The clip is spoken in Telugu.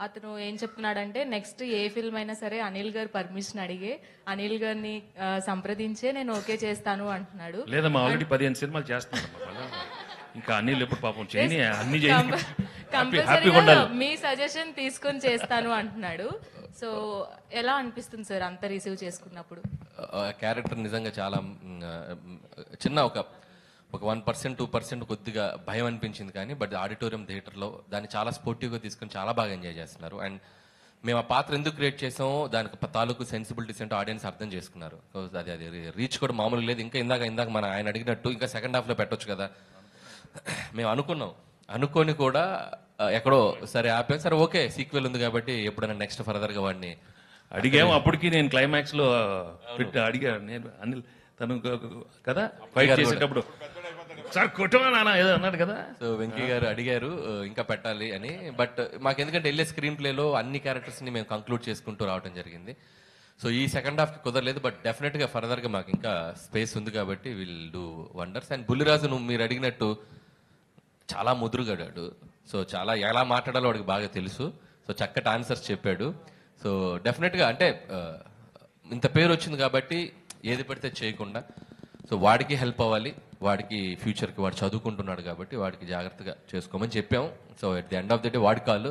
అతను ఏం చెప్తున్నాడంటే నెక్స్ట్ ఏ ఫిల్మ్ అయినా సరే అనిల్ గారు పర్మిషన్ అడిగే అనిల్ గారిని సంప్రదించే నేను ఓకే చేస్తాను అంటున్నాడు. లేదమ్మా, ఆల్రెడీ 15 సినిమాలు చేస్తున్నారమ్మా మళ్ళా. ఇంకా అనిల్ ఎప్పుడు పాపం చేయని అన్ని చేయని హ్యాపీగా కంపల్సరీగా ఉండాలి. మీ సజెషన్ తీసుకొని చేస్తాను అంటున్నాడు. సో ఎలా అనిపిస్తుంది సార్ అంత రిసీవ్ చేసుకున్నప్పుడు? క్యారెక్టర్ నిజంగా చాలా చిన్న ఒక 1% 2% కొద్దిగా భయం అనిపించింది, కానీ బట్ ఆడిటోరియం థియేటర్లో దాన్ని చాలా స్పోర్టివ్గా తీసుకొని చాలా బాగా ఎంజాయ్ చేస్తున్నారు. అండ్ మేము ఆ పాత్ర ఎందుకు క్రియేట్ చేసామో దానికి తాలూకు సెన్సిబిలిటీస్ అంటే ఆడియన్స్ అర్థం చేసుకున్నారు. అది రీచ్ కూడా మామూలు లేదు. ఇంకా ఇందాక మన ఆయన అడిగినట్టు ఇంకా సెకండ్ హాఫ్లో పెట్టొచ్చు కదా మేము అనుకొని కూడా ఎక్కడో సరే ఆపాం. సరే ఓకే, సీక్వెల్ ఉంది కాబట్టి ఎప్పుడైనా నెక్స్ట్ ఫర్దర్గా వాడిని అడిగాము. అప్పటికి నేను క్లైమాక్స్ లో అడిగా, నేను అనిల్ తను కదా ఫైట్ చేసేటప్పుడు సార్ కొట్టమా నాన్న ఏదో అన్నాడు కదా. సో వెంకీ గారు అడిగారు ఇంకా పెట్టాలి అని. బట్ మాకు ఎందుకంటే వెళ్ళే స్క్రీన్ ప్లేలో అన్ని క్యారెక్టర్స్ ని మేము కంక్లూడ్ చేసుకుంటూ రావడం జరిగింది. సో ఈ సెకండ్ హాఫ్ కి కుదరలేదు, బట్ డెఫినెట్ గా ఫర్దర్ గా మాకు ఇంకా స్పేస్ ఉంది కాబట్టి will do wonders. And Bulliraju నువ్వు మీరు అడిగినట్టు చాలా ముదురుగాడాడు. సో చాలా ఎలా మాట్లాడాలో వాడికి బాగా తెలుసు. సో చక్కటి ఆన్సర్స్ చెప్పాడు. సో డెఫినెట్గా అంటే ఇంత పేరు వచ్చింది కాబట్టి ఏది పడితే చేయకుండా, సో వాడికి హెల్ప్ అవ్వాలి, వాడికి ఫ్యూచర్కి వాడు చదువుకుంటున్నాడు కాబట్టి వాడికి జాగ్రత్తగా చేసుకోమని చెప్పాము. So at the end of the day వాడి కాళ్ళు